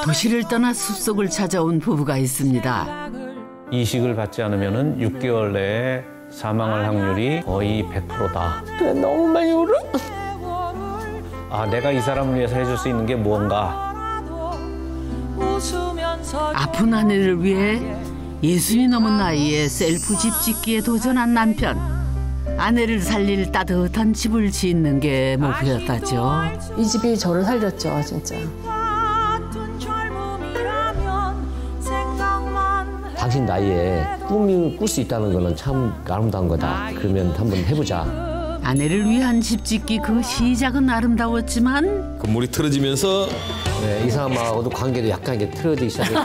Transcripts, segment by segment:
도시를 떠나 숲속을 찾아온 부부가 있습니다. 이식을 받지 않으면 6개월 내에 사망할 확률이 거의 100%다. 그래, 너무 많이 울어. 아, 내가 이 사람을 위해서 해줄 수 있는 게 무언가. 아픈 아내를 위해 60이 넘은 나이에 셀프 집 짓기에 도전한 남편. 아내를 살릴 따뜻한 집을 짓는 게 목표였다죠. 이 집이 저를 살렸죠, 진짜. 당신 나이에 꿈을 꿀 수 있다는 거는 참 아름다운 거다. 그러면 한번 해보자. 아내를 위한 집 짓기 그 시작은 아름다웠지만 건물이 틀어지면서 네, 이 사람하고도 관계도 약간 이게 틀어지기 시작했고.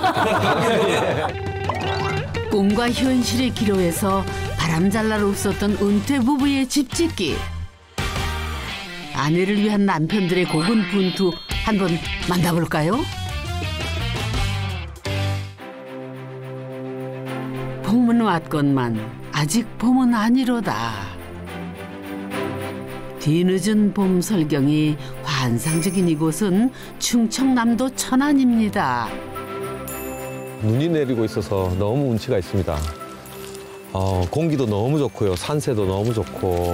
꿈과 현실의 기로에서 바람잘 날 없었던 은퇴 부부의 집 짓기. 아내를 위한 남편들의 고군분투 한번 만나볼까요? 봄은 왔건만 아직 봄은 아니로다. 뒤늦은 봄 설경이 환상적인 이곳은 충청남도 천안입니다. 눈이 내리고 있어서 너무 운치가 있습니다. 공기도 너무 좋고요. 산세도 너무 좋고.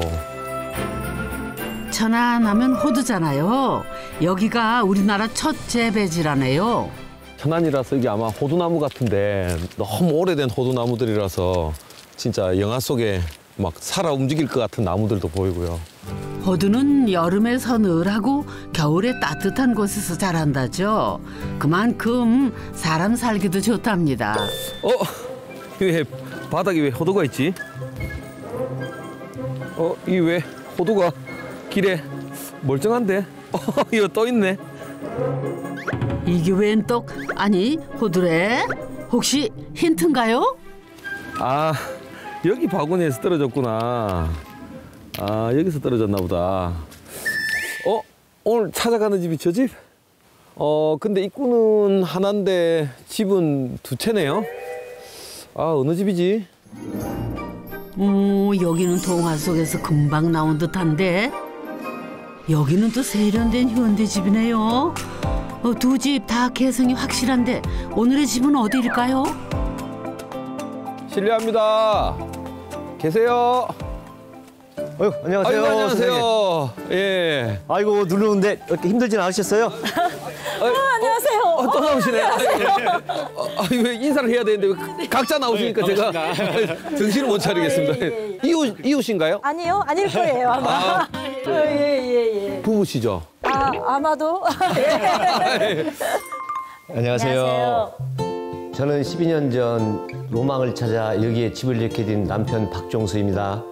천안하면 호두잖아요. 여기가 우리나라 첫 재배지라네요. 천안이라서 이게 아마 호두나무 같은데 너무 오래된 호두나무들이라서 진짜 영화 속에 막 살아 움직일 것 같은 나무들도 보이고요. 호두는 여름에 서늘하고 겨울에 따뜻한 곳에서 자란다죠. 그만큼 사람 살기도 좋답니다. 왜 바닥에 왜 호두가 있지? 이 왜 호두가 길에 멀쩡한데? 이거 또 있네. 이게 웬 떡? 아니 호두래? 혹시 힌트인가요? 아, 여기 바구니에서 떨어졌구나. 아, 여기서 떨어졌나 보다. 오늘 찾아가는 집이 저 집? 근데 입구는 하나인데 집은 두 채네요. 아, 어느 집이지? 여기는 동화 속에서 금방 나온 듯한데 여기는 또 세련된 현대집이네요. 두 집 다 개성이 확실한데 오늘의 집은 어디일까요? 실례합니다. 계세요? 안녕하세요. 아이고, 안녕하세요. 예. 아이고, 누르는데 이렇게 힘들진 않으셨어요? 안녕하세요. 또 나오시네. 왜 인사를 해야 되는데 왜 각자 나오시니까 제가 정신을 못 차리겠습니다. 이웃인가요? 아니요, 아닐 거예요, 아마. 예. 부부시죠? 아마도. 안녕하세요. 저는 12년 전 로망을 찾아 여기에 집을 짓게 된 남편 박종수입니다.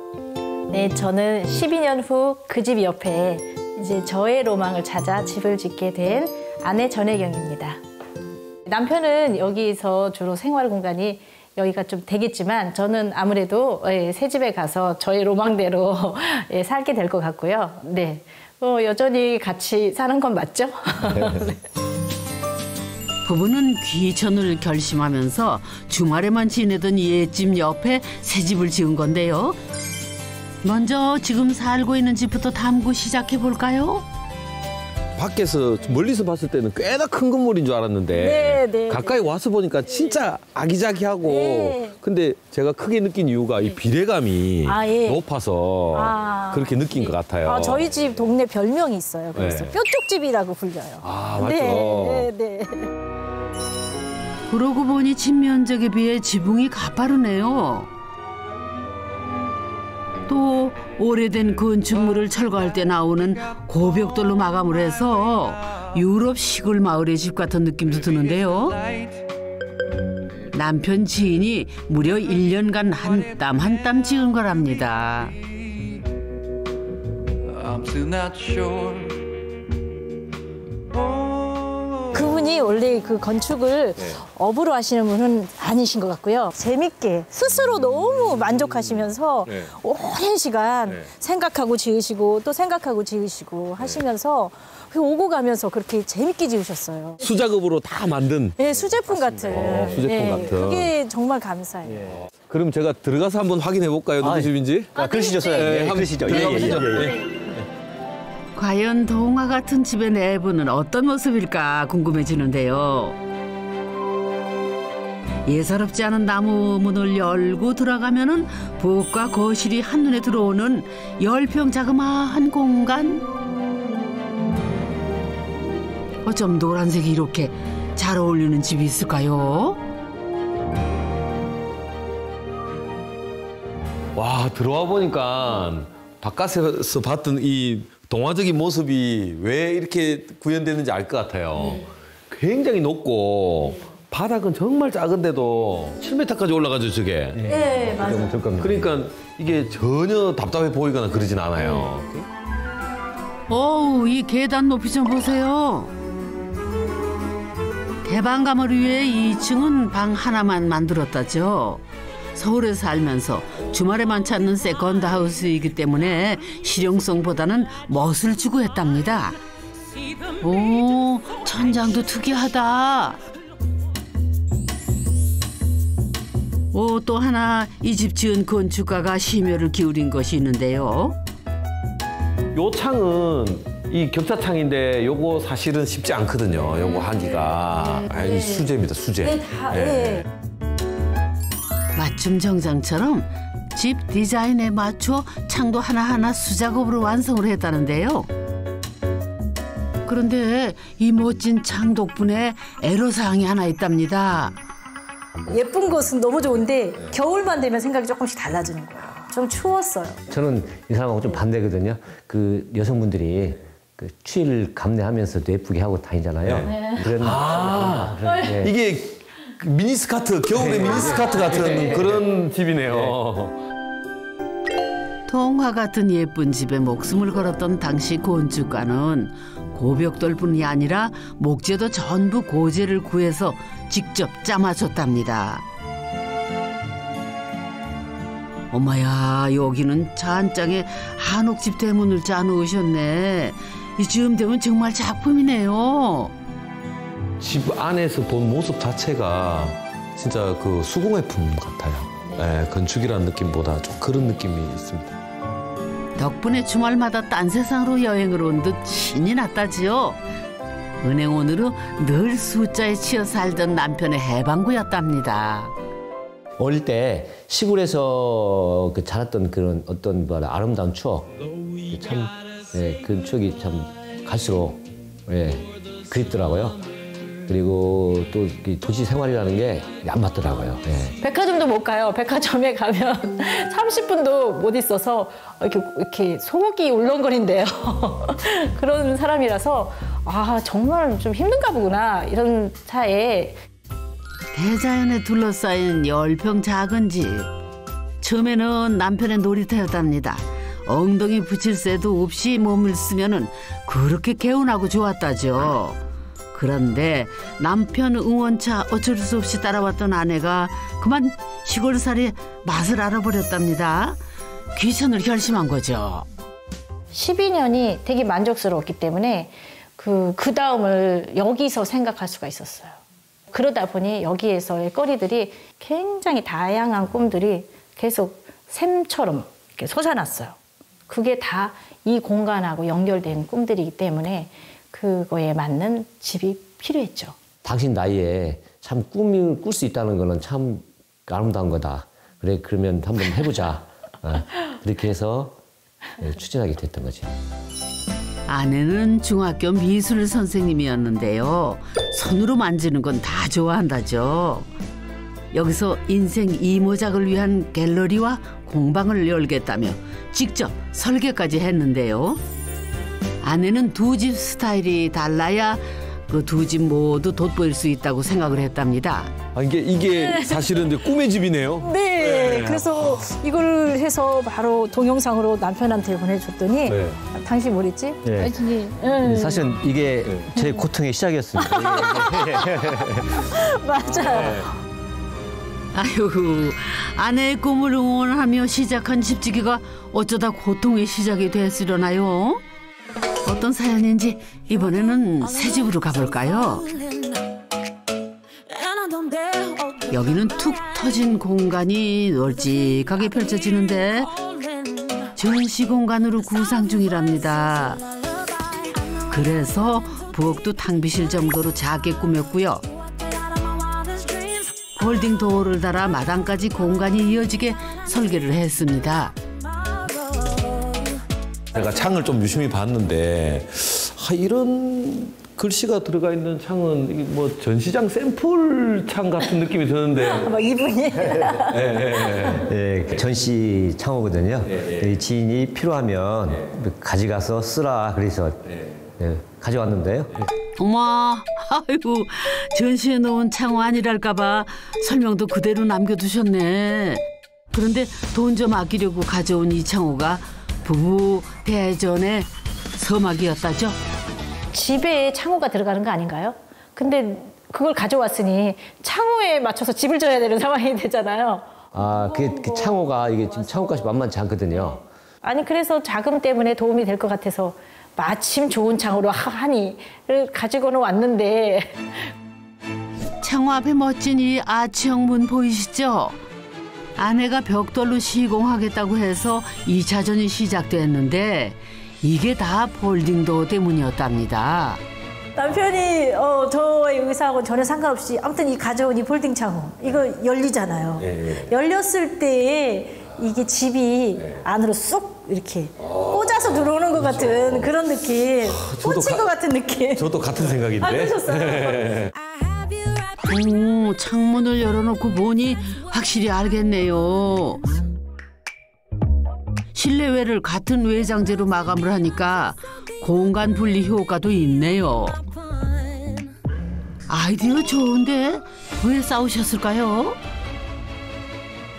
네, 저는 12년 후 그 집 옆에 이제 저의 로망을 찾아 집을 짓게 된 아내 전혜경입니다. 남편은 여기서 주로 생활 공간이 여기가 좀 되겠지만 저는 아무래도 새 집에 가서 저의 로망대로 살게 될 것 같고요. 네, 여전히 같이 사는 건 맞죠? 네. 부부는 귀촌을 결심하면서 주말에만 지내던 옛집 옆에 새 집을 지은 건데요. 먼저 지금 살고 있는 집부터 탐구 시작해 볼까요? 밖에서 멀리서 봤을 때는 꽤나 큰 건물인 줄 알았는데 네. 가까이 와서 보니까 진짜 아기자기하고 네. 근데 제가 크게 느낀 이유가 이 비례감이 예. 높아서 그렇게 느낀 것 같아요. 저희 집 동네 별명이 있어요. 그래서 네. 뾰족집이라고 불려요. 맞죠. 네. 그러고 보니 집 면적에 비해 지붕이 가파르네요. 또 오래된 건축물을 철거할 때 나오는 고벽돌로 마감을 해서 유럽 시골 마을의 집 같은 느낌도 드는데요. 남편 지인이 무려 1년간 한 땀 한 땀 지은 거랍니다. 그분이 원래 그 건축을 업으로 하시는 분은 아니신 것 같고요. 재밌게 스스로 너무 만족하시면서 오랜 시간 생각하고 지으시고 또 생각하고 지으시고 하시면서 오고 가면서 그렇게 재밌게 지으셨어요. 수작업으로 다 만든. 네, 수제품 같은. 수제품 같은. 그게 정말 감사해요. 그럼 제가 들어가서 한번 확인해 볼까요? 누구 집인지? 글씨 줬어요. 한번 글씨죠. 들어가 보시죠. 과연 동화 같은 집의 내부는 어떤 모습일까 궁금해지는데요. 예사롭지 않은 나무 문을 열고 들어가면은 부엌과 거실이 한눈에 들어오는 10평 자그마한 공간. 어쩜 노란색이 이렇게 잘 어울리는 집이 있을까요? 와, 들어와 보니까 바깥에서 봤던 이 동화적인 모습이 왜 이렇게 구현되는지 알 것 같아요. 굉장히 높고 바닥은 정말 작은데도 7m까지 올라가죠, 저게. 네, 맞아요. 될 겁니다. 그러니까 이게 전혀 답답해 보이거나 그러진 않아요. 어우, 이 계단 높이 좀 보세요. 개방감을 위해 2층은 방 하나만 만들었다죠. 서울에 살면서 주말에만 찾는 세컨드 하우스이기 때문에 실용성보다는 멋을 추구했답니다. 오, 천장도 특이하다. 오, 또 하나 이 집 지은 건축가가 심혈을 기울인 것이 있는데요. 요 창은 이 격자창인데 요거 사실은 쉽지 않거든요. 요거 하기가. 아니, 수제입니다, 수제. 네, 다, 네. 맞춤 정장처럼 집 디자인에 맞춰 창도 하나하나 수작업으로 완성을 했다는데요. 그런데 이 멋진 창 덕분에 애로사항이 하나 있답니다. 예쁜 것은 너무 좋은데 겨울만 되면 생각이 조금씩 달라지는 거예요. 좀 추웠어요. 저는 이 사람하고 좀 반대거든요. 그 여성분들이 그 추위를 감내하면서도 예쁘게 하고 다니잖아요. 그런 이게 그 미니스커트, 겨울에 미니스커트 같은 그런 집이네요. 동화 같은 예쁜 집에 목숨을 걸었던 당시 건축가는 고벽돌뿐이 아니라 목재도 전부 고재를 구해서 직접 짜맞췄답니다. 엄마야, 여기는 잔장에 한옥집 대문을 짜놓으셨네. 이쯤 되면 정말 작품이네요. 집 안에서 본 모습 자체가 진짜 그 수공예품 같아요. 네, 건축이라는 느낌보다 좀 그런 느낌이 있습니다. 덕분에 주말마다 딴 세상으로 여행을 온 듯 신이 났다지요. 은행원으로 늘 숫자에 치여 살던 남편의 해방구였답니다. 어릴 때 시골에서 그 자랐던 그런 어떤 아름다운 추억, 참, 그 추억이 참 갈수록 그립더라고요. 그리고 또 도시 생활이라는 게 안 맞더라고요. 백화점도 못 가요. 백화점에 가면 30분도 못 있어서 이렇게 속이 울렁거린대요. 그런 사람이라서 아, 정말 좀 힘든가 보구나. 이런 차에. 대자연에 둘러싸인 10평 작은 집. 처음에는 남편의 놀이터였답니다. 엉덩이 붙일 새도 없이 몸을 쓰면은 그렇게 개운하고 좋았다죠. 그런데 남편 응원차 어쩔 수 없이 따라왔던 아내가 그만 시골살이의 맛을 알아버렸답니다. 귀천을 결심한 거죠. 12년이 되게 만족스러웠기 때문에 그 다음을 여기서 생각할 수가 있었어요. 그러다 보니 여기에서의 거리들이 굉장히 다양한 꿈들이 계속 샘처럼 이렇게 솟아났어요. 그게 다 이 공간하고 연결된 꿈들이기 때문에 그거에 맞는 집이 필요했죠. 당신 나이에 참 꿈을 꿀 수 있다는 거는 참 아름다운 거다. 그래, 그러면 한번 해보자. 그렇게 해서 추진하게 됐던 거지. 아내는 중학교 미술 선생님이었는데요. 손으로 만지는 건 다 좋아한다죠. 여기서 인생 이모작을 위한 갤러리와 공방을 열겠다며 직접 설계까지 했는데요. 아내는 두 집 스타일이 달라야 그 두 집 모두 돋보일 수 있다고 생각을 했답니다. 아, 이게 사실은 이제 꿈의 집이네요. 네, 그래서 이걸 해서 바로 동영상으로 남편한테 보내줬더니 당신 뭐랬지? 네. 사실은 이게 제 고통의 시작이었습니다. 맞아요. 아유, 아내의 꿈을 응원하며 시작한 집지기가 어쩌다 고통의 시작이 됐으려나요? 어떤 사연인지 이번에는 새 집으로 가볼까요? 여기는 툭 터진 공간이 널찍하게 펼쳐지는데 전시 공간으로 구상 중이랍니다. 그래서 부엌도 탕비실 정도로 작게 꾸몄고요. 홀딩 도어를 달아 마당까지 공간이 이어지게 설계를 했습니다. 제가 창을 좀 유심히 봤는데 이런 글씨가 들어가 있는 창은 이게 뭐 전시장 샘플 창 같은 느낌이 드는데. 막 이분이. 예, 전시 창호거든요. 이 지인이 필요하면 가져가서 쓰라 그래서 예, 가져왔는데요. 어머, 아이고 전시해 놓은 창호 아니랄까봐 설명도 그대로 남겨두셨네. 그런데 돈 좀 아끼려고 가져온 이 창호가 부부 대전의 서막이었다죠? 집에 창호가 들어가는 거 아닌가요? 근데 그걸 가져왔으니 창호에 맞춰서 집을 져야 되는 상황이 되잖아요. 아, 그 창호가 이게 지금 창호값이 만만치 않거든요. 아니 그래서 자금 때문에 도움이 될 것 같아서 마침 좋은 창호로 하니를 가지고는 왔는데 창호 앞에 멋진 이 아치형 문 보이시죠? 아내가 벽돌로 시공하겠다고 해서 2차전이 시작됐는데 이게 다 폴딩도어 때문이었답니다. 남편이 저의 의사하고 전혀 상관없이 아무튼 이 가져온 이 폴딩 창호 이거 열리잖아요. 열렸을 때 이게 집이 안으로 쏙 이렇게 꽂아서 들어오는 것 같은 그런 느낌. 꽂힌 것 같은 느낌. 저도 같은 생각인데. 안 그러셨어요? 오, 창문을 열어놓고 보니 확실히 알겠네요. 실내외를 같은 외장재로 마감을 하니까 공간 분리 효과도 있네요. 아이디어 좋은데 왜 싸우셨을까요?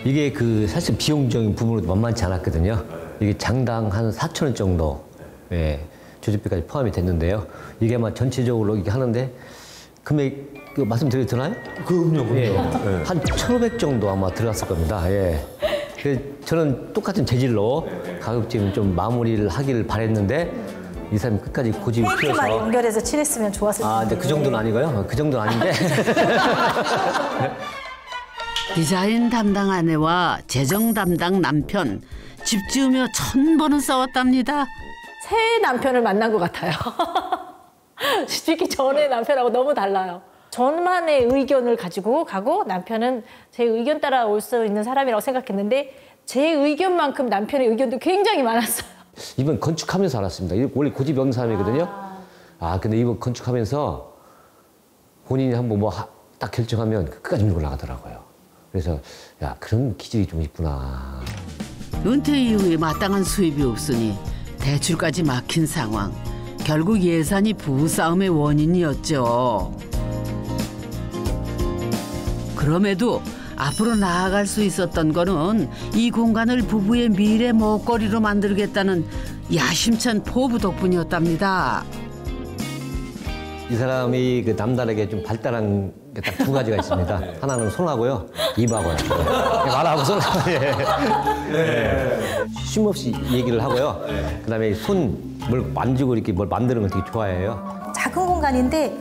이게 사실 비용적인 부분으로 만만치 않았거든요. 이게 장당 한 4,000원 정도 조직비까지 포함이 됐는데요. 이게 아마 전체적으로 이렇게 하는데 금액 말씀드려도 되나요? 그럼요. 예, 한 1,500 정도 아마 들어갔을 겁니다. 예. 저는 똑같은 재질로 가급적 좀 마무리를 하기를 바랬는데 이 사람이 끝까지 고집이 페인트만 피어서 연결해서 칠했으면 좋았을 텐데. 아, 근데 그 정도는 아니고요. 그 정도는 아닌데. 디자인 담당 아내와 재정 담당 남편 집 지으며 1000번은 싸웠답니다. 새 남편을 만난 것 같아요. 듣기 전에 남편하고 너무 달라요. 저만의 의견을 가지고 가고 남편은 제 의견 따라 올 수 있는 사람이라고 생각했는데 제 의견만큼 남편의 의견도 굉장히 많았어요. 이번 건축하면서 알았습니다. 원래 고집이 없는 사람이거든요. 근데 이번 건축하면서 본인이 한번 딱 결정하면 끝까지 밀고 나가더라고요. 그래서 야, 그런 기질이 좀 있구나. 은퇴 이후에 마땅한 수입이 없으니 대출까지 막힌 상황. 결국 예산이 부부싸움의 원인이었죠. 그럼에도 앞으로 나아갈 수 있었던 거는 이 공간을 부부의 미래 먹거리로 만들겠다는 야심찬 포부 덕분이었답니다. 이 사람이 남다르게 좀 발달한 게 딱 두 가지가 있습니다. 하나는 손하고요, 입하고요. 말하고 손하고. 쉼 없이 얘기를 하고요. 그다음에 뭘 만지고 이렇게 뭘 만드는 걸 되게 좋아해요. 작은 공간인데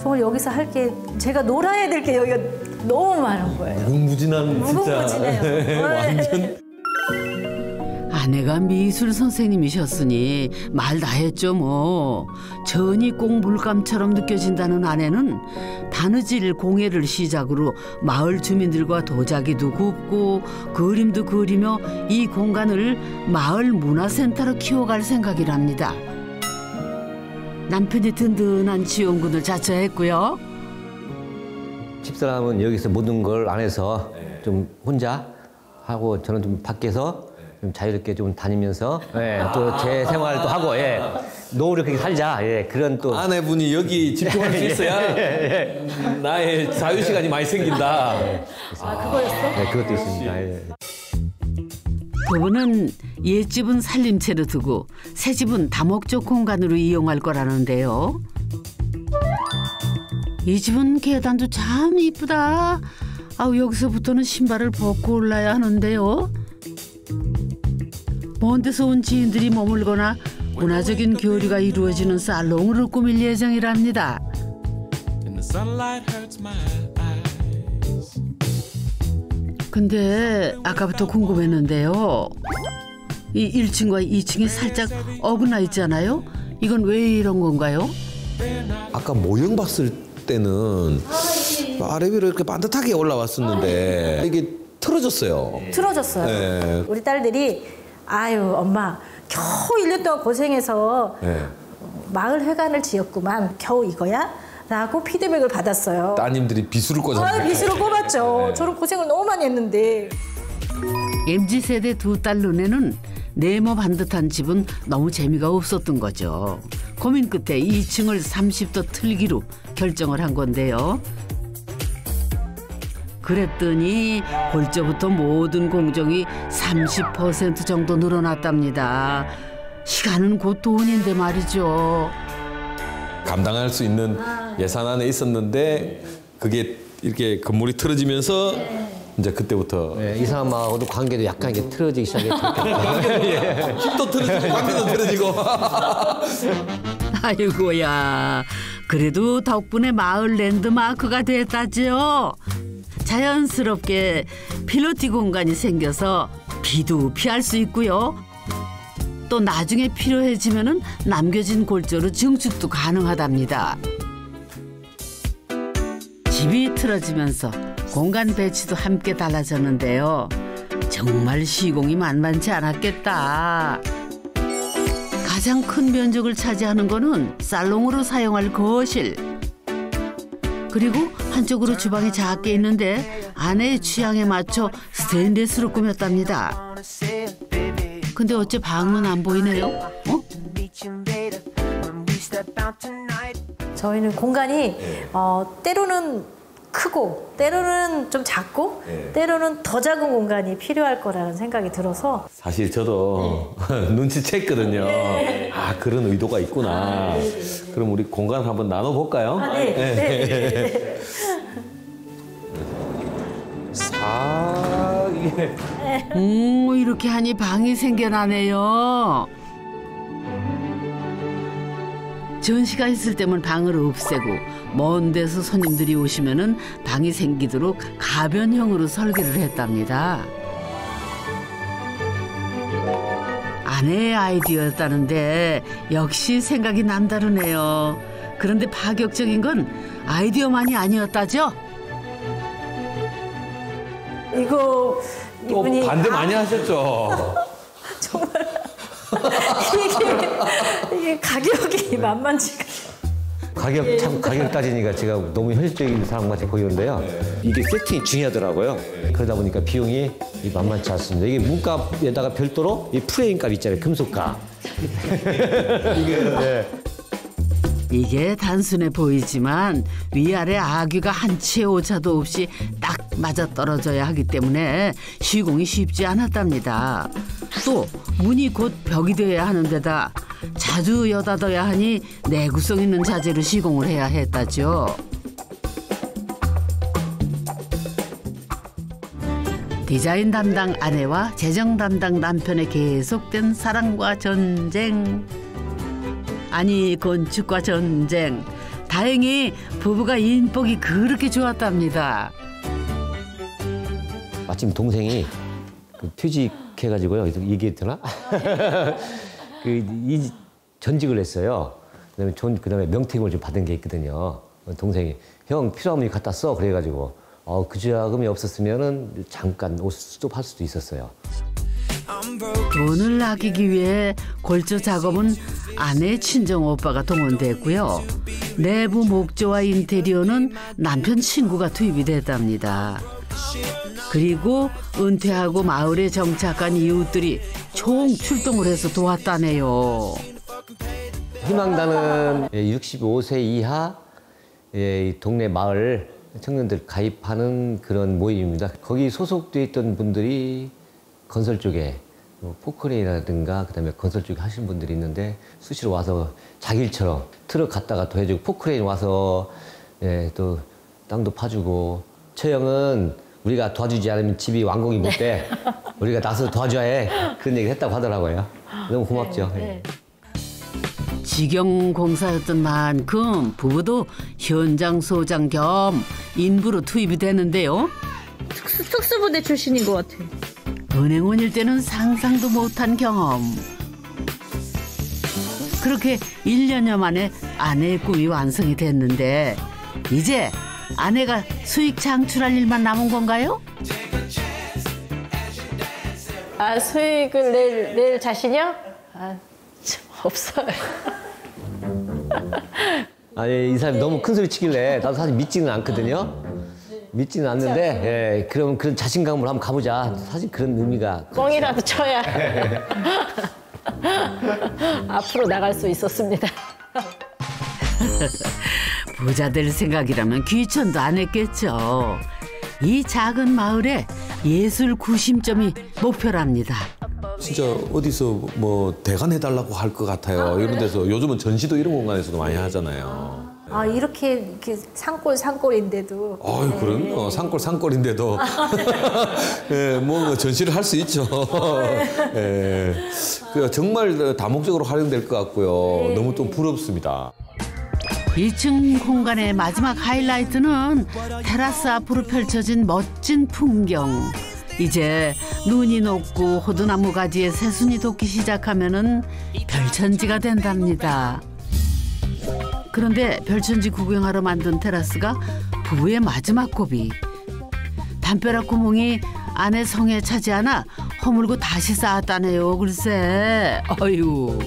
정말 여기서 할 게 제가 놀아야 될 게 여기가 너무 많은 거예요. 무궁무진한 진짜. 무궁무진해요. 완전. 아내가 미술 선생님이셨으니 말 다 했죠 뭐. 전이 꼭 물감처럼 느껴진다는 아내는 바느질 공예를 시작으로 마을 주민들과 도자기도 굽고 그림도 그리며 이 공간을 마을 문화센터로 키워갈 생각이랍니다. 남편이 든든한 지원군을 자처했고요. 집사람은 여기서 모든 걸 안에서 좀 혼자 하고 저는 좀 밖에서 좀 자유롭게 좀 다니면서 또 제 생활도 하고 노후를 그렇게 살자 그런 또 아내분이 여기 집중할 수 있어야 나의 자유 시간이 많이 생긴다. 그거였어? 그것도 있습니다. 부부는 옛집은 살림채로 두고 새집은 다목적 공간으로 이용할 거라는데요. 이 집은 계단도 참 이쁘다. 여기서부터는 신발을 벗고 올라야 하는데요. 먼 데서 온 지인들이 머물거나 문화적인 교류가 이루어지는 살롱으로 꾸밀 예정이랍니다. 근데 아까부터 궁금했는데요. 이 1층과 2층이 살짝 어긋나 있잖아요. 이건 왜 이런 건가요? 아까 모형 봤을 때는 아래 위로 이렇게 반듯하게 올라왔었는데 이게 틀어졌어요. 틀어졌어요. 네. 우리 딸들이 아유 엄마 겨우 1년 동안 고생해서 네. 마을 회관을 지었구만. 겨우 이거야? 라고 피드백을 받았어요. 따님들이 비수를 꽂았네. 비수로 꼽았죠. 저런 고생을 너무 많이 했는데. MZ세대 두 딸 눈에는 네모 반듯한 집은 너무 재미가 없었던 거죠. 고민 끝에 2층을 30도 틀기로 결정을 한 건데요. 그랬더니 골조부터 모든 공정이 30% 정도 늘어났답니다. 시간은 곧 돈인데 말이죠. 감당할 수 있는 예산 안에 있었는데 그게 이렇게 건물이 틀어지면서 이제 그때부터 네, 이 사람하고도 관계도 약간 이게 틀어지기 시작했죠. 힘도 틀어지고 관계도 틀어지고. 아이고야, 그래도 덕분에 마을 랜드마크가 됐다죠. 자연스럽게 필로티 공간이 생겨서 비도 피할 수 있고요. 또 나중에 필요해지면은 남겨진 골조로 증축도 가능하답니다. 집이 틀어지면서 공간 배치도 함께 달라졌는데요. 정말 시공이 만만치 않았겠다. 가장 큰 면적을 차지하는 거는 살롱으로 사용할 거실. 그리고 한쪽으로 주방이 작게 있는데 아내의 취향에 맞춰 스테인리스로 꾸몄답니다. 근데 어째 방은 안 보이네요? 저희는 공간이 때로는 크고 때로는 좀 작고 때로는 더 작은 공간이 필요할 거라는 생각이 들어서 사실 저도 눈치챘거든요. 아 그런 의도가 있구나. 그럼 우리 공간 한번 나눠볼까요? 네. 이게 이렇게 하니 방이 생겨나네요. 전시가 있을 때면 방을 없애고 먼 데서 손님들이 오시면은 방이 생기도록 가변형으로 설계를 했답니다. 아내의 아이디어였다는데 역시 생각이 남다르네요. 그런데 파격적인 건 아이디어만이 아니었다죠? 이분이 반대 많이 하셨죠? 정말 이게 가격이 만만치가 가격 따지니까 제가 너무 현실적인 사람 같이 보이는데요. 이게 세팅이 중요하더라고요. 그러다 보니까 비용이 만만치 않습니다. 이게 문값에다가 별도로 이 프레임값 있잖아요. 금속값. 이게 단순해 보이지만 위아래 아귀가 한 치의 오차도 없이 딱 맞아떨어져야 하기 때문에 시공이 쉽지 않았답니다. 또 문이 곧 벽이 되어야 하는 데다 자주 여닫아야 하니 내구성 있는 자재로 시공을 해야 했다죠. 디자인 담당 아내와 재정 담당 남편의 계속된 사랑과 전쟁. 아니 건축과 전쟁. 다행히 부부가 인복이 그렇게 좋았답니다. 마침 동생이 퇴직해가지고요. 얘기했더나? 이 전직을 했어요. 그다음에 명퇴임을 좀 받은 게 있거든요. 동생이 형 필요하면 갖다 써 그래가지고 그 자금이 없었으면은 잠깐 스톱할 수도 있었어요. 돈을 아끼기 위해 골조 작업은 아내 친정 오빠가 동원됐고요. 내부 목조와 인테리어는 남편 친구가 투입이 됐답니다. 그리고 은퇴하고 마을에 정착한 이웃들이 총 출동을 해서 도왔다네요. 희망단은 65세 이하 동네 마을 청년들 가입하는 그런 모임입니다. 거기 소속돼 있던 분들이 건설 쪽에 포크레인이라든가 그다음에 건설 쪽에 하시는 분들이 있는데 수시로 와서 자기 일처럼 트럭 갖다가 더 해주고 포크레인 와서 또 땅도 파주고 처형은 우리가 도와주지 않으면 집이 완공이 못 돼. 우리가 나서 도와줘야 해. 그런 얘기를 했다고 하더라고요. 너무 고맙죠. 직영공사였던 만큼 부부도 현장 소장 겸 인부로 투입이 되는데요. 특수부대 출신인 것 같아. 은행원일 때는 상상도 못한 경험. 그렇게 1년여 만에 아내의 꿈이 완성이 됐는데 이제 아내가 수익 창출할 일만 남은 건가요? 아, 수익을 낼 자신이요? 아, 참 없어요. 아니 이 사람이 너무 큰 소리 치길래 나도 사실 믿지는 않거든요. 믿지는 않는데 예, 그럼 그런 자신감으로 한번 가보자. 사실 그런 의미가 뻥이라도 쳐야 앞으로 나갈 수 있었습니다. 부자 될 생각이라면 귀천도 안 했겠죠. 이 작은 마을에 예술 구심점이 목표랍니다. 진짜 어디서 뭐 대관 해달라고 할 것 같아요. 이런 데서 요즘은 전시도 이런 공간에서도 많이 하잖아요. 아 이렇게 산골인데도. 아유 그럼요. 산골인데도 예, 뭐 전시를 할 수 있죠. 예, 정말 다목적으로 활용될 것 같고요. 너무 좀 부럽습니다. 2층 공간의 마지막 하이라이트는 테라스 앞으로 펼쳐진 멋진 풍경. 이제 눈이 녹고 호두나무 가지에 새순이 돋기 시작하면은 별천지가 된답니다. 그런데 별천지 구경하러 만든 테라스가 부부의 마지막 고비. 담벼락 구멍이 아내 성에 차지 않아 허물고 다시 쌓았다네요. 글쎄, 어휴.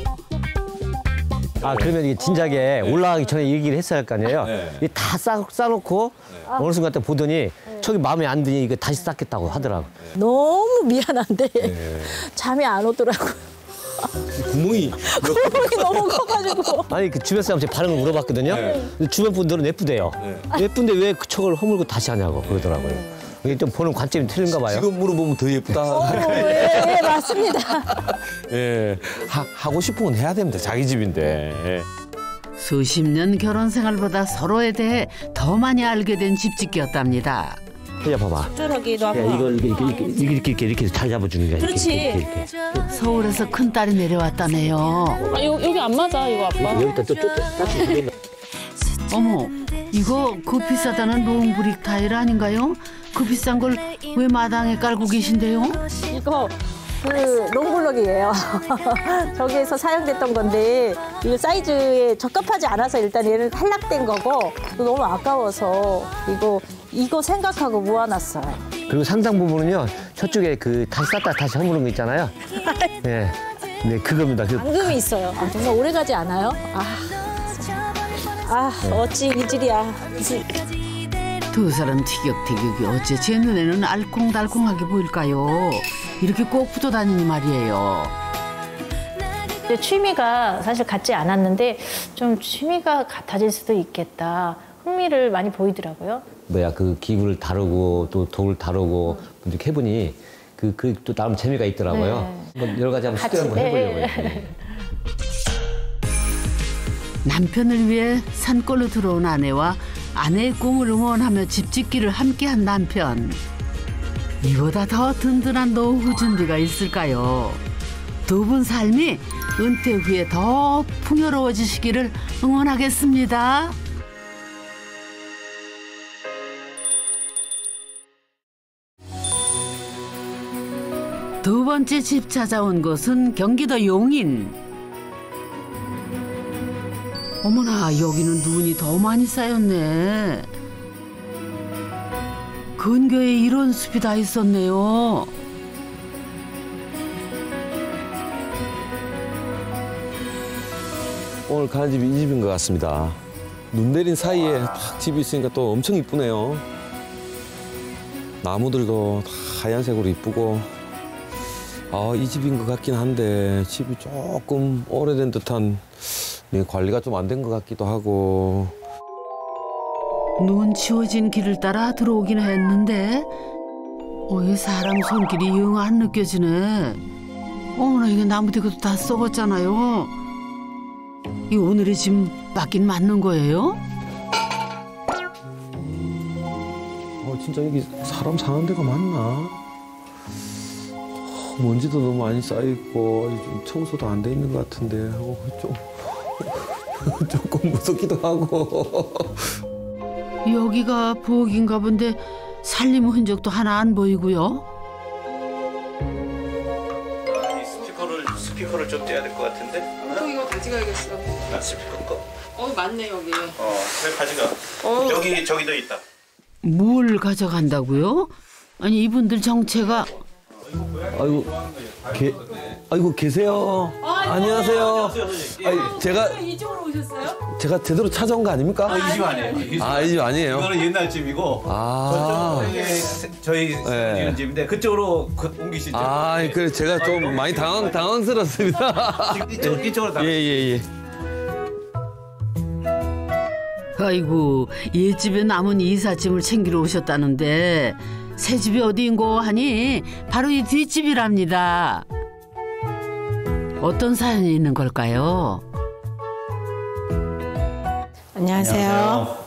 아 그러면 이게 진작에 올라가기 전에 얘기를 했어야 할 거 아니에요. 이게 다 싸놓고 어느 순간 때 보더니 저기 마음에 안 드니 이거 다시 쌓겠다고 하더라고. 너무 미안한데 잠이 안 오더라고요. 구멍이 너무 커가지고. 아니 그 주변 사람한테 반응을 물어봤거든요. 근데 주변 분들은 예쁘대요. 예쁜데 왜 그 척을 허물고 다시 하냐고 그러더라고요. 이게 좀 보는 관점이 틀린가 봐요. 지금 물어보면 더 예쁘다. 네, 맞습니다. 예, 하고 싶은 건 해야 됩니다. 자기 집인데. 예. 수십 년 결혼 생활보다 서로에 대해 더 많이 알게 된 집짓기였답니다. 혜자 봐봐. 쫄하기도 하고. 이걸 이렇게 잘 잡아주는 거야. 그렇지. 이렇게. 서울에서 큰딸이 내려왔다네요. 아, 여기 안 맞아, 이거 아빠. 여기다 또 따뜻해. 어머, 이거 그 비싸다는 롱브릭 타일 아닌가요? 그 비싼 걸 왜 마당에 깔고 계신데요? 이거 그 롱블럭이에요. 저기에서 사용됐던 건데 이 사이즈에 적합하지 않아서 일단 얘는 탈락된 거고 너무 아까워서 이거 생각하고 모아놨어요. 그리고 상당 부분은요 저쪽에 그 다시 쌌다 다시 허무는 거 있잖아요. 네, 네 그겁니다. 앙금이 있어요. 아, 정말 오래 가지 않아요? 어찌 이질이야. 두 사람 티격태격이 어째 제 눈에는 알콩달콩하게 보일까요? 이렇게 꼭 붙어 다니니 말이에요. 취미가 사실 같지 않았는데 좀 취미가 같아질 수도 있겠다. 흥미를 많이 보이더라고요. 그 기구를 다루고 또 돌을 다루고 이렇게 해보니 또 나름 재미가 있더라고요. 한번 여러 가지 한번 시도를 한번 해보려고요. 네. 남편을 위해 산골로 들어온 아내와 아내의 꿈을 응원하며 집짓기를 함께한 남편. 이보다 더 든든한 노후 준비가 있을까요? 두 분 삶이 은퇴 후에 더 풍요로워지시기를 응원하겠습니다. 두 번째 집 찾아온 곳은 경기도 용인. 어머나, 여기는 눈이 더 많이 쌓였네. 근교에 이런 숲이 다 있었네요. 오늘 가는 집이 이 집인 것 같습니다. 눈 내린 사이에 딱 집이 있으니까 또 엄청 이쁘네요. 나무들도 다 하얀색으로 이쁘고 이 집인 것 같긴 한데 집이 조금 오래된 듯한 관리가 좀 안 된 것 같기도 하고. 눈 치워진 길을 따라 들어오긴 했는데 이 사람 손길이 영 안 느껴지네. 어머나, 이게 나무대고도 다 썩었잖아요. 이 오늘의 집 맞긴 맞는 거예요? 진짜 여기 사람 사는 데가 맞나? 먼지도 너무 많이 쌓여있고 좀 청소도 안 돼 있는 것 같은데 조금 무섭기도 하고. 여기가 부엌인가 본데 살림 흔적도 하나 안 보이고요. 스피커를 좀 떼야 될 것 같은데? 이거 돼지가 가져가야겠어. 맞네 여기. 왜 가져가? 여기 저기도 있다. 뭘 가져간다고요? 아니 이분들 정체가 아이고 계세요. 안녕하세요. 아니, 제가 이쪽으로 오셨어요? 제가 제대로 찾아온 거 아닙니까? 이 집 아니에요. 이 집 아니에요. 이거는 옛날 집이고 저희 이런 집인데 그쪽으로 옮기시죠. 그래 제가 좀 많이 당황스럽습니다. 이쪽으로 예. 아이고 옛집에 남은 이삿짐을 챙기러 오셨다는데 새 집이 어디인고 하니 바로 이 뒷집이랍니다. 어떤 사연이 있는 걸까요? 안녕하세요.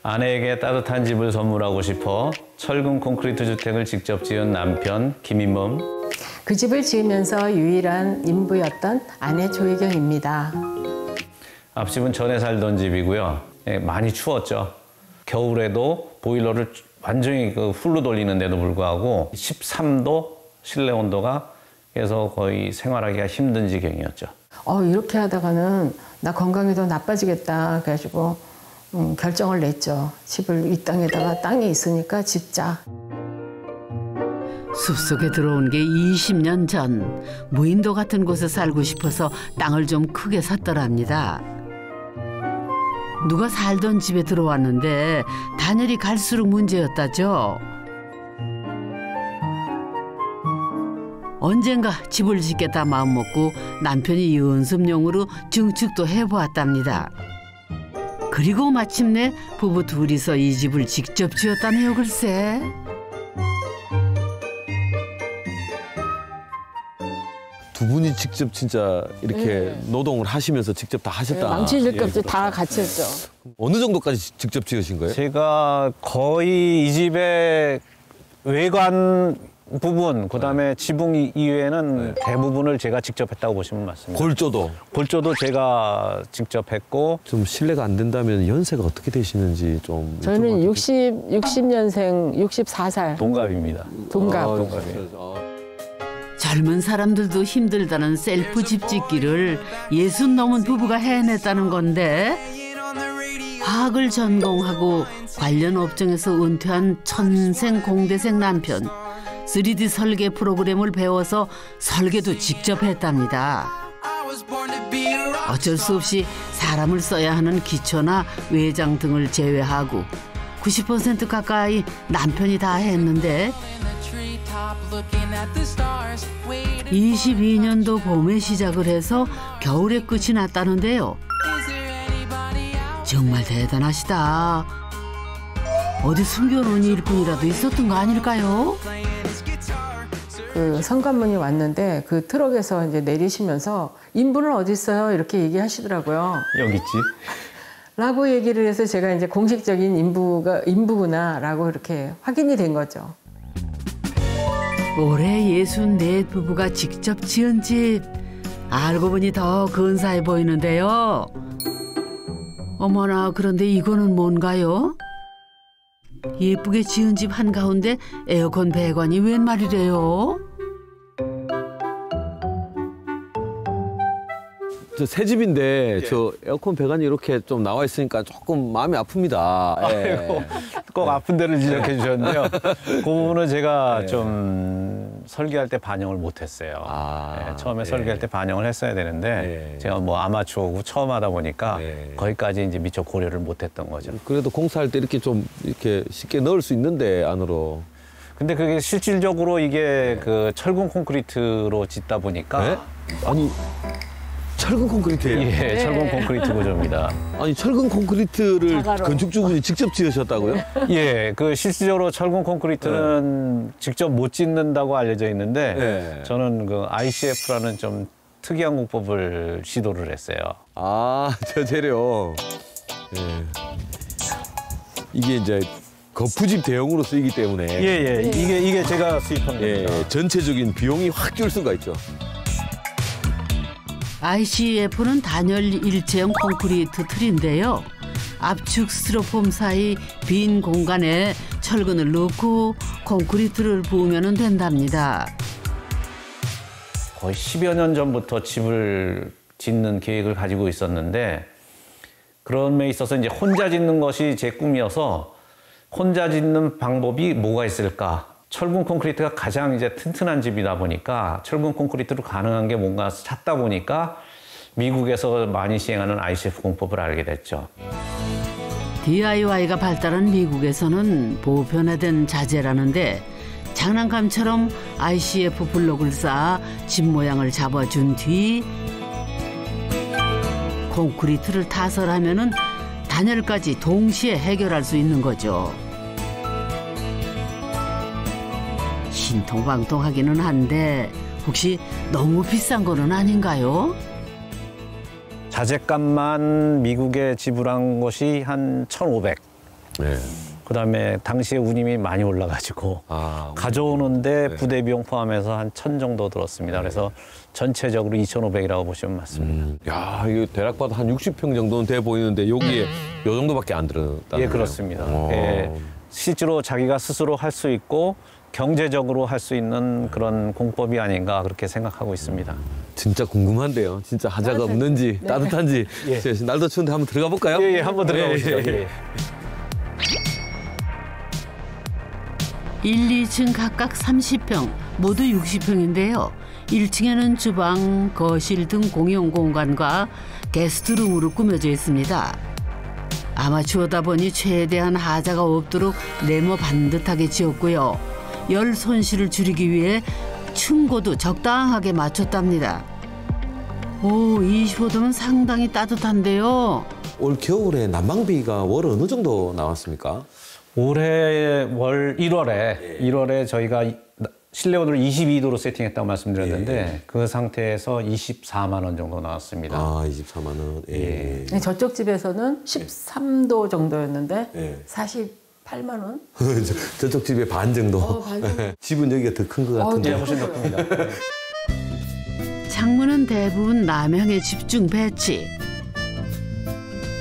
아내에게 따뜻한 집을 선물하고 싶어 철근 콘크리트 주택을 직접 지은 남편 김인범. 그 집을 지으면서 유일한 인부였던 아내 조혜경입니다. 앞집은 전에 살던 집이고요. 많이 추웠죠. 겨울에도 보일러를 완전히 풀로 돌리는데도 불구하고 13도 실내 온도가 그래서 거의 생활하기가 힘든 지경이었죠. 이렇게 하다가는 나 건강이 더 나빠지겠다 그래가지고 결정을 냈죠. 집을 이 땅에다가 땅이 있으니까 짓자. 숲속에 들어온 게 20년 전 무인도 같은 곳에 살고 싶어서 땅을 좀 크게 샀더랍니다. 누가 살던 집에 들어왔는데 단열이 갈수록 문제였다죠. 언젠가 집을 짓겠다 마음먹고 남편이 연습용으로 증축도 해보았답니다. 그리고 마침내 부부 둘이서 이 집을 직접 지었다네요, 글쎄. 두 분이 직접 진짜 이렇게 노동을 하시면서 직접 다 하셨다. 망치질 것 없이 다 같이 했죠. 어느 정도까지 직접 지으신 거예요? 제가 거의 이 집의 외관 부분, 그다음에 지붕 이외에는 대부분을 제가 직접 했다고 보시면 맞습니다. 골조도 제가 직접 했고. 좀 실례가 안 된다면 연세가 어떻게 되시는지 좀. 저는 60년생 64살. 동갑입니다. 동갑이에요. 젊은 사람들도 힘들다는 셀프 집 짓기를 60 넘은 부부가 해냈다는 건데 화학을 전공하고 관련 업종에서 은퇴한 천생 공대생 남편 3D 설계 프로그램을 배워서 설계도 직접 했답니다. 어쩔 수 없이 사람을 써야 하는 기초나 외장 등을 제외하고 90% 가까이 남편이 다 했는데 22년도 봄에 시작을 해서 겨울에 끝이 났다는데요. 정말 대단하시다. 어디 숨겨놓은 일꾼이라도 있었던 거 아닐까요? 그 현관문이 왔는데 그 트럭에서 이제 내리시면서 인부는 어디 있어요? 이렇게 얘기하시더라고요. 여기 있지. 라고 얘기를 해서 제가 이제 공식적인 인부구나라고 이렇게 확인이 된 거죠. 올해 64 부부가 직접 지은 집. 알고 보니 더 근사해 보이는데요. 어머나, 그런데 이거는 뭔가요? 예쁘게 지은 집 한가운데 에어컨 배관이 웬 말이래요? 저 새 집인데 저 에어컨 배관이 이렇게 좀 나와 있으니까 조금 마음이 아픕니다. 아이고, 꼭 아픈 데를 지적해 주셨는데요. 그 부분은 제가 좀 설계할 때 반영을 못했어요. 처음에 설계할 때 반영을 했어야 되는데 제가 뭐 아마추어고 처음 하다 보니까 거기까지 이제 미처 고려를 못했던 거죠. 그래도 공사할 때 이렇게 좀 이렇게 쉽게 넣을 수 있는데 안으로. 근데 그게 실질적으로 이게 그 철근 콘크리트로 짓다 보니까 아니. 철근 콘크리트예요? 예, 철근 콘크리트 구조입니다. 아니, 철근 콘크리트를 건축주분이 직접 지으셨다고요? 예, 그 실질적으로 철근 콘크리트는 직접 못 짓는다고 알려져 있는데 저는 그 ICF라는 좀 특이한 공법을 시도를 했어요. 저 재료. 이게 이제 거푸집 대용으로 쓰이기 때문에. 이게 제가 수입한 겁니다. 전체적인 비용이 확 줄 수가 있죠. ICF는 단열 일체형 콘크리트 틀인데요. 압축 스티로폼 사이 빈 공간에 철근을 넣고 콘크리트를 부으면 된답니다. 거의 10여 년 전부터 집을 짓는 계획을 가지고 있었는데 그런 데 있어서 이제 혼자 짓는 것이 제 꿈이어서 혼자 짓는 방법이 뭐가 있을까? 철근 콘크리트가 가장 이제 튼튼한 집이다 보니까 철근 콘크리트로 가능한 게 뭔가 찾다 보니까 미국에서 많이 시행하는 ICF 공법을 알게 됐죠. DIY가 발달한 미국에서는 보편화된 자재라는데 장난감처럼 ICF 블록을 쌓아 집 모양을 잡아준 뒤 콘크리트를 타설하면은 단열까지 동시에 해결할 수 있는 거죠. 신통방통하기는 한데 혹시 너무 비싼 거는 아닌가요? 자재값만 미국에 지불한 것이 한 1,500. 네. 그다음에 당시에 운임이 많이 올라가지고 가져오는데 부대 비용 포함해서 한 1,000 정도 들었습니다. 그래서 전체적으로 2,500이라고 보시면 맞습니다. 야, 이거 대략 봐도 한 60평 정도는 돼 보이는데 여기에 요 정도밖에 안 들었다. 예, 그렇습니다. 예, 실제로 자기가 스스로 할 수 있고 경제적으로 할 수 있는 그런 공법이 아닌가 그렇게 생각하고 있습니다. 진짜 궁금한데요. 진짜 하자가 없는지 따뜻한지. 예. 날도 추운데 한번 들어가 볼까요? 예, 한번 들어가 보시죠. 예. 1, 2층 각각 30평, 모두 60평인데요. 1층에는 주방, 거실 등 공용 공간과 게스트룸으로 꾸며져 있습니다. 아마추어다 보니 최대한 하자가 없도록 네모 반듯하게 지었고요. 열 손실을 줄이기 위해 층고도 적당하게 맞췄답니다. 오, 25도면 상당히 따뜻한데요. 올 겨울에 난방비가 월 어느 정도 나왔습니까? 올해 월 1월에 저희가 실내 온도를 22도로 세팅했다고 말씀드렸는데 그 상태에서 24만 원 정도 나왔습니다. 아, 24만 원. 예. 저쪽 집에서는 13도 정도였는데 48만 원? 저쪽 집의 반 정도. 반 정도. 집은 여기가 더 큰 것 같은데. 네, 훨씬 더 큽니다. 창문은 대부분 남향에 집중 배치.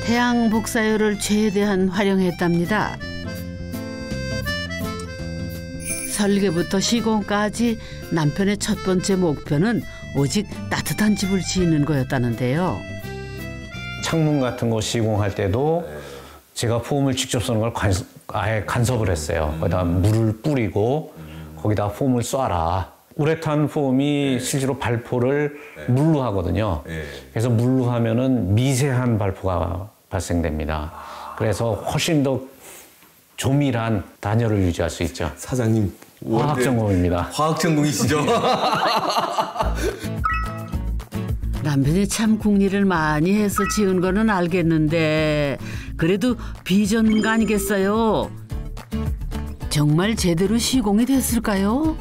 태양 복사열을 최대한 활용했답니다. 설계부터 시공까지 남편의 첫 번째 목표는 오직 따뜻한 집을 지으는 거였다는데요. 창문 같은 거 시공할 때도 제가 폼을 직접 쏘는 걸 아예 간섭을 했어요. 거기다 물을 뿌리고 거기다 폼을 쏴라. 우레탄 폼이 실제로 발포를 물로 하거든요. 그래서 물로 하면은 미세한 발포가 발생됩니다. 그래서 훨씬 더 조밀한 단열을 유지할 수 있죠. 사장님. 화학 전공입니다. 화학 전공이시죠? 남편이 참 궁리를 많이 해서 지은 거는 알겠는데 그래도 비전가 아니겠어요? 정말 제대로 시공이 됐을까요?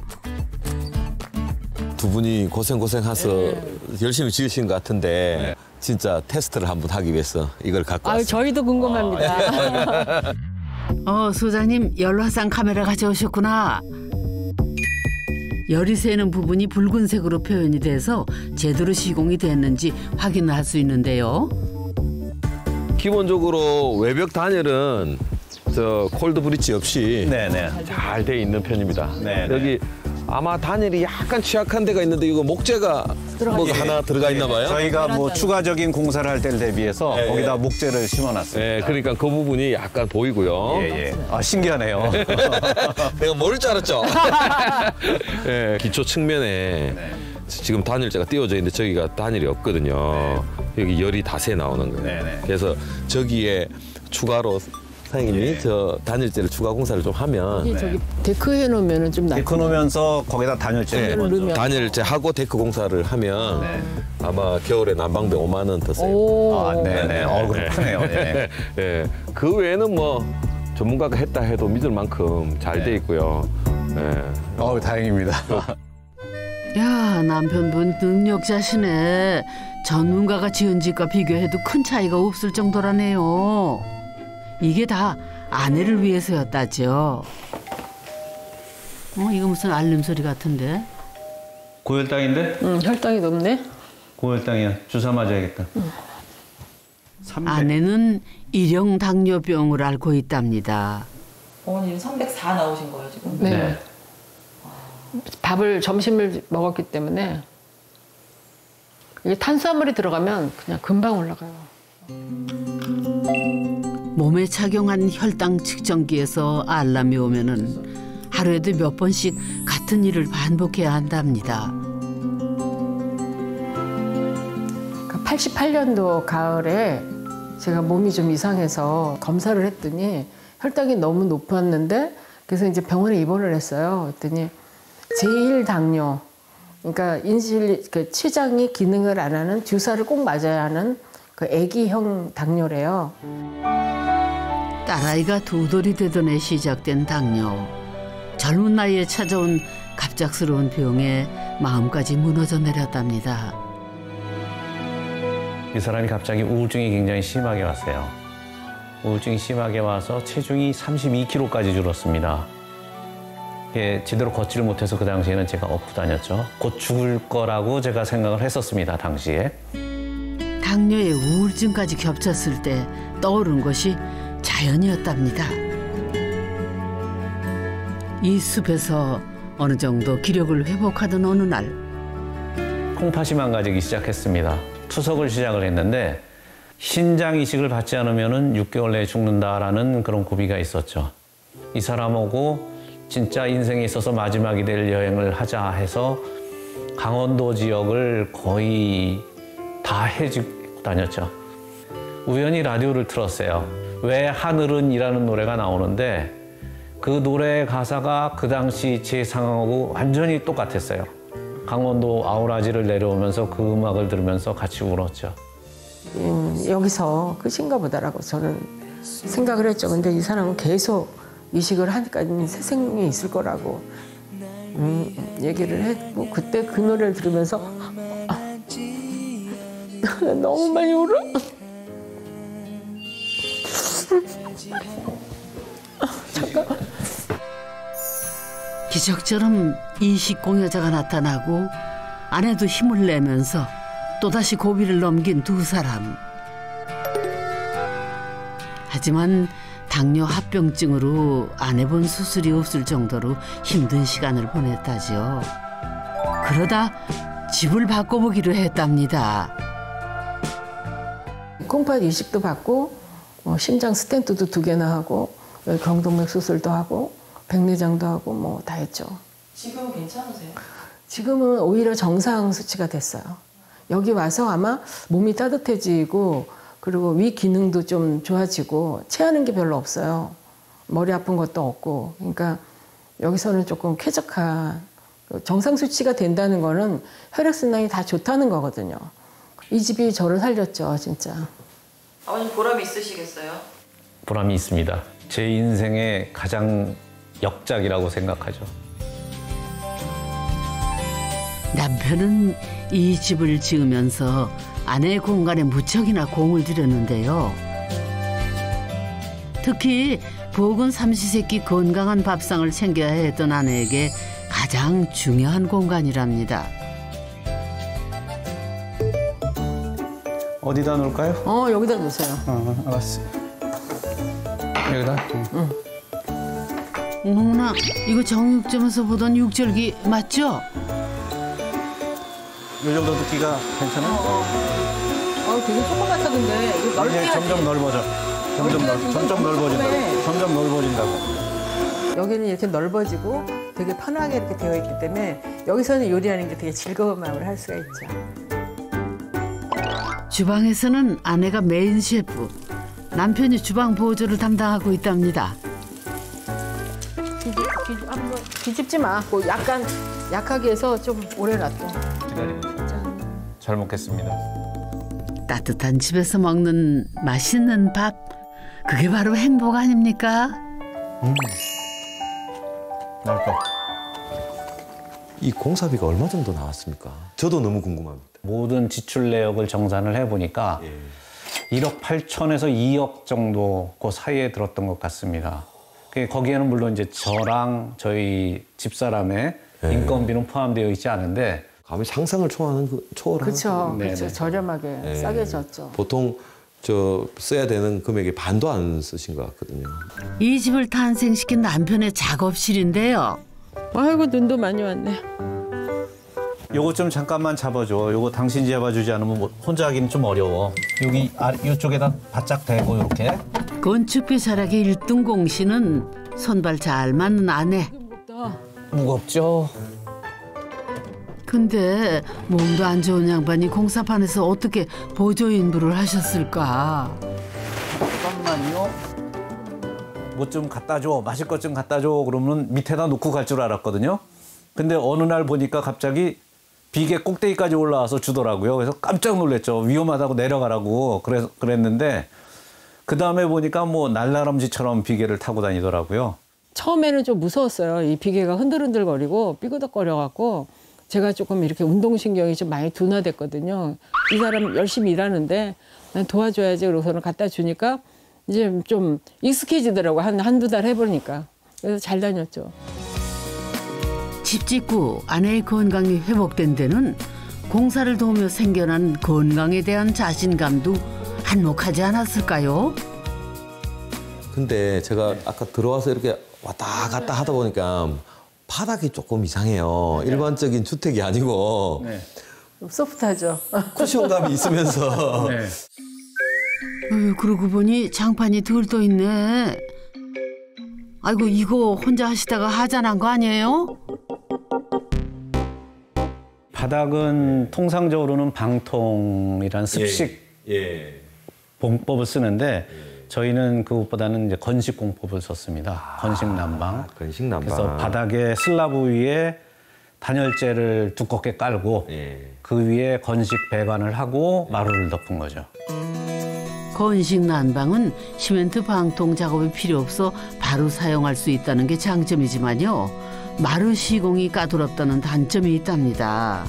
두 분이 고생하셔서 열심히 지으신 것 같은데 진짜 테스트를 한번 하기 위해서 이걸 갖고 왔어요. 저희도 궁금합니다. 소장님 열화상 카메라 가져오셨구나. 열이 새는 부분이 붉은색으로 표현이 돼서 제대로 시공이 됐는지 확인을 할 수 있는데요. 기본적으로 외벽 단열은 저 콜드 브릿지 없이 잘 돼 있는 편입니다. 여기 아마 단열이 약간 취약한 데가 있는데 이거 목재가 뭐가 하나 들어가 있나 봐요. 저희가 뭐 추가적인 공사를 할 때를 대비해서 거기다 목재를 심어놨습니다. 그러니까 그 부분이 약간 보이고요. 아, 신기하네요. 내가 모를 줄 알았죠. 기초 측면에 지금 단열재가 띄워져 있는데 저기가 단열이 없거든요. 여기 열이 다 새 나오는 거예요. 그래서 저기에 추가로 사장님이 저 단열재를 추가 공사를 좀 하면 저기 데크 해놓으면 좀 낫죠. 데크 놓으면서 거기다 단열재를 넣으면 단열재 하고 데크 공사를 하면 아마 겨울에 난방비 5만 원 더 써요. 그럼 크네요. 그 외에는 뭐 전문가가 했다 해도 믿을 만큼 잘 돼 있고요. 다행입니다. 야, 남편분 능력자시네. 전문가가 지은 집과 비교해도 큰 차이가 없을 정도라네요. 이게 다 아내를 위해서였다죠. 이거 무슨 알림 소리 같은데? 고혈당인데? 혈당이 높네. 고혈당이야. 주사 맞아야겠다. 아내는 일형 당뇨병을 앓고 있답니다. 어머님 304 나오신 거예요 지금? 네. 점심을 먹었기 때문에. 이게 탄수화물이 들어가면 그냥 금방 올라가요. 몸에 착용한 혈당 측정기에서 알람이 오면은 하루에도 몇 번씩 같은 일을 반복해야 한답니다. 88년도 가을에 제가 몸이 좀 이상해서 검사를 했더니 혈당이 너무 높았는데 그래서 이제 병원에 입원을 했어요. 그랬더니 제1당뇨, 그러니까 그 췌장이 기능을 안 하는 주사를 꼭 맞아야 하는 그 아기형 당뇨래요. 딸아이가 두 돌이 되던 해 시작된 당뇨. 젊은 나이에 찾아온 갑작스러운 병에 마음까지 무너져 내렸답니다. 이 사람이 갑자기 우울증이 굉장히 심하게 왔어요. 우울증이 심하게 와서 체중이 32kg까지 줄었습니다. 제대로 걷지를 못해서 그 당시에는 제가 업고 다녔죠. 곧 죽을 거라고 제가 생각을 했었습니다, 당시에. 당뇨에 우울증까지 겹쳤을 때 떠오른 것이 자연이었답니다. 이 숲에서 어느 정도 기력을 회복하던 어느 날 콩팥이 망가지기 시작했습니다. 투석을 시작을 했는데 신장 이식을 받지 않으면 6개월 내에 죽는다라는 그런 고비가 있었죠. 이 사람하고 진짜 인생에 있어서 마지막이 될 여행을 하자 해서 강원도 지역을 거의 다 헤집고 다녔죠. 우연히 라디오를 틀었어요. 왜 하늘은 이라는 노래가 나오는데 그 노래 가사가 그 당시 제 상황하고 완전히 똑같았어요. 강원도 아우라지를 내려오면서 그 음악을 들으면서 같이 울었죠. 여기서 끝인가 보다라고 저는 생각을 했죠. 근데 이 사람은 계속 이식을 하니까 새 생명이 있을 거라고 얘기를 했고 그때 그 노래를 들으면서 너무 많이 울어. 잠깐만. 기적처럼 이식 공여자가 나타나고 아내도 힘을 내면서 또다시 고비를 넘긴 두 사람. 하지만 당뇨 합병증으로 안 해본 수술이 없을 정도로 힘든 시간을 보냈다죠. 그러다 집을 바꿔보기로 했답니다. 콩팥 이식도 받고 심장 스텐트도 2개나 하고 경동맥 수술도 하고 백내장도 하고 뭐 다 했죠. 지금은 괜찮으세요? 지금은 오히려 정상 수치가 됐어요. 여기 와서 아마 몸이 따뜻해지고 그리고 위 기능도 좀 좋아지고 체하는 게 별로 없어요. 머리 아픈 것도 없고. 그러니까 여기서는 조금 쾌적한 정상 수치가 된다는 거는 혈액순환이 다 좋다는 거거든요. 이 집이 저를 살렸죠, 진짜. 아버님 보람이 있으시겠어요? 보람이 있습니다. 제 인생의 가장 역작이라고 생각하죠. 남편은 이 집을 지으면서 아내의 공간에 무척이나 공을 들였는데요. 특히 보건 삼시세끼 건강한 밥상을 챙겨야 했던 아내에게 가장 중요한 공간이랍니다. 어디다 놓을까요? 여기다 놓으세요. 알았어. 여기다? 응. 어머나, 이거 정육점에서 보던 육절기 맞죠? 이 정도 두께가 괜찮아요? 되게 조그맣다던데. 이거 넓게 점점 넓어져. 점점 넓어진다고. 점점 넓어진다고. 여기는 이렇게 넓어지고 되게 편하게 이렇게 되어 있기 때문에 여기서는 요리하는 게 되게 즐거운 마음을 할 수가 있죠. 주방에서는 아내가 메인 셰프, 남편이 주방 보조를 담당하고 있답니다. 뒤집지 마. 뭐 약간 약하게 해서 좀 오래 놔둬. 잘 먹겠습니다. 따뜻한 집에서 먹는 맛있는 밥, 그게 바로 행복 아닙니까? 맛있어. 이 공사비가 얼마 정도 나왔습니까? 저도 너무 궁금합니다. 모든 지출 내역을 정산을 해보니까 1억 8천에서 2억 정도 그 사이에 들었던 것 같습니다. 거기에는 물론 이제 저랑 저희 집사람의 인건비는 포함되어 있지 않은데 감히 상상을 초월하는 그렇죠. 저렴하게 싸게 줬죠. 보통 써야 되는 금액의 반도 안 쓰신 것 같거든요. 이 집을 탄생시킨 남편의 작업실인데요. 아이고 눈도 많이 왔네. 요거 좀 잠깐만 잡아줘. 요거 당신이 잡아주지 않으면 뭐 혼자 하기는 좀 어려워. 여기 이쪽에다 바짝 대고 이렇게. 건축비 철학의 1등 공신은 손발 잘 맞는 아내. 무겁죠? 근데 몸도 안 좋은 양반이 공사판에서 어떻게 보조인부를 하셨을까? 잠깐만요. 뭐 좀 갖다 줘. 마실 것 좀 갖다 줘. 그러면 밑에다 놓고 갈 줄 알았거든요. 근데 어느 날 보니까 갑자기 비계 꼭대기까지 올라와서 주더라고요. 그래서 깜짝 놀랐죠. 위험하다고 내려가라고 그랬는데 그 다음에 보니까 뭐 날다람쥐처럼 비계를 타고 다니더라고요. 처음에는 좀 무서웠어요. 이 비계가 흔들흔들거리고 삐그덕거려갖고 제가 조금 이렇게 운동신경이 좀 많이 둔화됐거든요. 이 사람 열심히 일하는데 난 도와줘야지. 그러고서는 갖다 주니까 이제 좀 익숙해지더라고요. 한두 달 해보니까. 그래서 잘 다녔죠. 집 짓고 아내의 건강이 회복된 데는 공사를 도우며 생겨난 건강에 대한 자신감도 한몫하지 않았을까요? 근데 제가 아까 들어와서 이렇게 왔다 갔다 하다 보니까 바닥이 조금 이상해요. 일반적인 주택이 아니고 네. 소프트하죠. 쿠션감이 있으면서 네. 그러고 보니 장판이 덜 떠 있네. 아이고 이거 혼자 하시다가 하자난 거 아니에요? 바닥은 통상적으로는 방통이란 습식 봉법을 쓰는데 저희는 그것보다는 이제 건식 공법을 썼습니다. 건식 난방. 건식 난방. 그래서 바닥에 슬라브 위에 단열재를 두껍게 깔고 그 위에 건식 배관을 하고 마루를 덮은 거죠. 건식 난방은 시멘트 방통 작업이 필요 없어 바로 사용할 수 있다는 게 장점이지만요. 마루 시공이 까다롭다는 단점이 있답니다.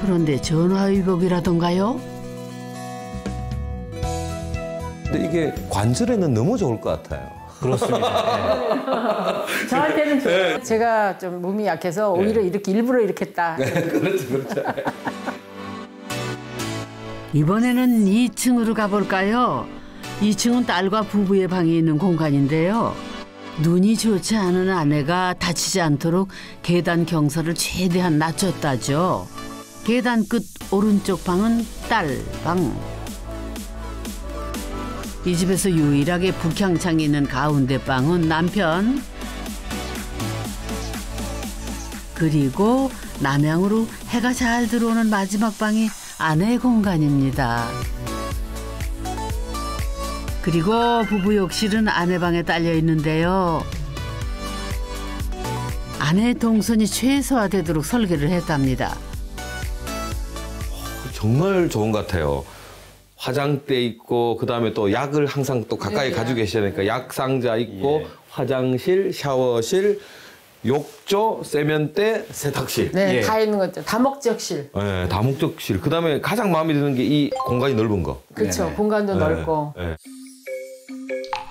그런데 전화위복이라던가요? 근데 이게 관절에는 너무 좋을 것 같아요. 그렇습니다. 저한테는 좋아요. 제가 좀 몸이 약해서 오히려 이렇게 일부러 이렇게 했다. 그렇죠. 이번에는 2층으로 가볼까요? 2층은 딸과 부부의 방이 있는 공간인데요. 눈이 좋지 않은 아내가 다치지 않도록 계단 경사를 최대한 낮췄다죠. 계단 끝 오른쪽 방은 딸 방. 이 집에서 유일하게 북향창이 있는 가운데 방은 남편. 그리고 남향으로 해가 잘 들어오는 마지막 방이 아내의 공간입니다. 그리고 부부 욕실은 아내 방에 딸려 있는데요. 아내의 동선이 최소화되도록 설계를 했답니다. 정말 좋은 것 같아요. 화장대 있고 그다음에 또 약을 항상 또 가까이 가지고 계셔야 되니까 약 상자 있고 화장실, 샤워실, 욕조, 세면대, 세탁실. 네, 다 있는 거죠. 다목적실. 네, 다목적실. 그다음에 가장 마음에 드는 게 이 공간이 넓은 거. 그렇죠. 공간도 넓고. 네.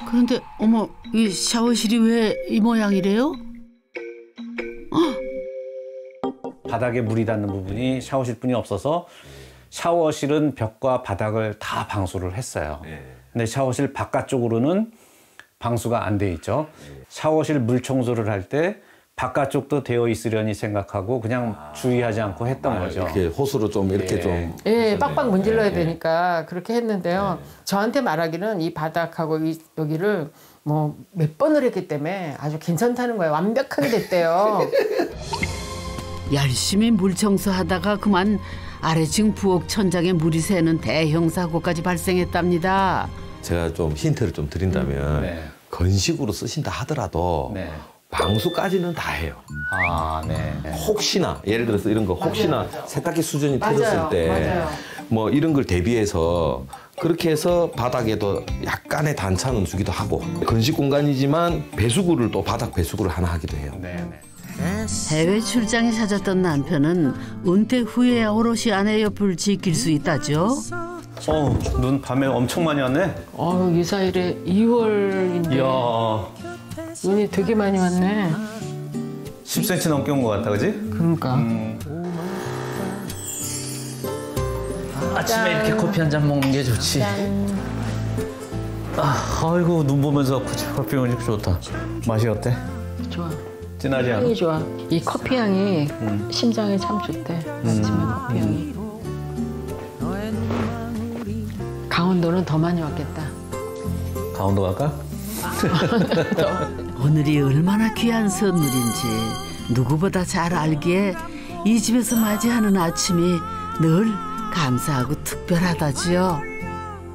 그런데 어머, 이 샤워실이 왜 이 모양이래요? 바닥에 물이 닿는 부분이 샤워실뿐이 없어서 샤워실은 벽과 바닥을 다 방수를 했어요. 근데 샤워실 바깥쪽으로는 방수가 안 돼 있죠. 샤워실 물 청소를 할 때 바깥쪽도 되어 있으려니 생각하고 그냥 주의하지 않고 했던 거죠. 이렇게 호수로 좀 이렇게 좀. 예, 빡빡 문질러야 되니까 그렇게 했는데요. 저한테 말하기는 이 바닥하고 여기를 뭐 몇 번을 했기 때문에 아주 괜찮다는 거예요. 완벽하게 됐대요. 열심히 물 청소하다가 그만 아래층 부엌 천장에 물이 새는 대형 사고까지 발생했답니다. 제가 좀 힌트를 좀 드린다면 건식으로 쓰신다 하더라도 방수까지는 다 해요. 혹시나 예를 들어서 이런 거 혹시나 세탁기 수전이 터졌을 때 뭐 이런 걸 대비해서 그렇게 해서 바닥에도 약간의 단차는 주기도 하고 건식 공간이지만 배수구를 또 바닥 배수구를 하나 하기도 해요. 해외 출장에 찾았던 남편은 은퇴 후에 오롯이 아내 옆을 지킬 수 있다죠. 눈 밤에 엄청 많이 왔네. 이 사일에 2월인데 이야, 눈이 되게 많이 왔네. 10cm 넘게 온 것 같다, 그지? 그러니까. 아침에 이렇게 커피 한 잔 먹는 게 좋지. 아이고 눈 보면서 커피 먹으니까 좋다. 맛이 어때? 좋아. 진하지 않아? 향이 좋아. 이 커피 향이 심장에 참 좋대. 아침에 커피 향이. 강원도는 더 많이 왔겠다. 강원도 갈까? 오늘이 얼마나 귀한 선물인지 누구보다 잘 알기에 이 집에서 맞이하는 아침이 늘 감사하고 특별하다지요.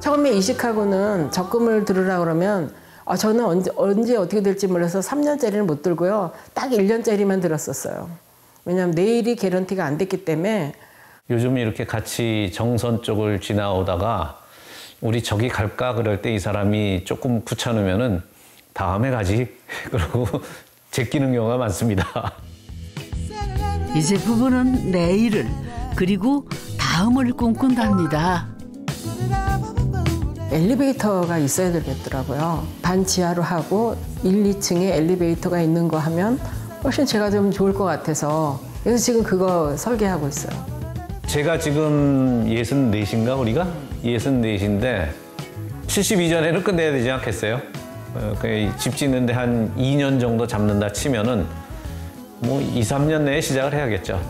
처음에 이식하고는 적금을 들으라고 그러면 저는 언제 어떻게 될지 몰라서 3년짜리는 못 들고요. 딱 1년짜리만 들었었어요. 왜냐하면 내일이 개런티가 안 됐기 때문에. 요즘 이렇게 같이 정선 쪽을 지나오다가 우리 저기 갈까 그럴 때 이 사람이 조금 붙여놓으면은 다음에 가지 그러고 제끼는 경우가 많습니다. 이제 부부는 내일을 그리고 다음을 꿈꾼답니다. 엘리베이터가 있어야 되겠더라고요. 반 지하로 하고 1, 2층에 엘리베이터가 있는 거 하면 훨씬 제가 좀 좋을 것 같아서 그래서 지금 그거 설계하고 있어요. 제가 지금 64인가 우리가? 64인데 70 이전에는 끝내야 되지 않겠어요? 집 짓는데 한 2년 정도 잡는다 치면은 뭐 2, 3년 내에 시작을 해야겠죠.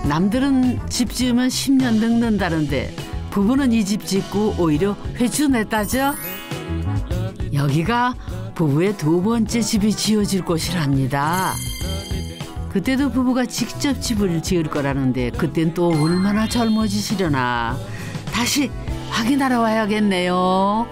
남들은 집 지으면 10년 늙는다는데 부부는 이 집 짓고 오히려 회주 냈다죠? 여기가 부부의 두 번째 집이 지어질 곳이랍니다. 그때도 부부가 직접 집을 지을 거라는데 그땐 또 얼마나 젊어지시려나. 다시 확인하러 와야겠네요.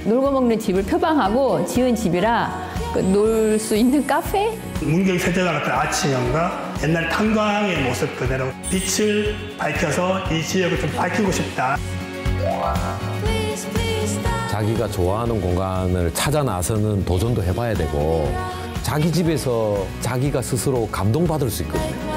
놀고 먹는 집을 표방하고 지은 집이라 놀 수 있는 카페? 문경 세대가 같은 아침형과 옛날 탄광의 모습 그대로 빛을 밝혀서 이 지역을 좀 밝히고 싶다. 자기가 좋아하는 공간을 찾아 나서는 도전도 해봐야 되고 자기 집에서 자기가 스스로 감동받을 수 있거든요.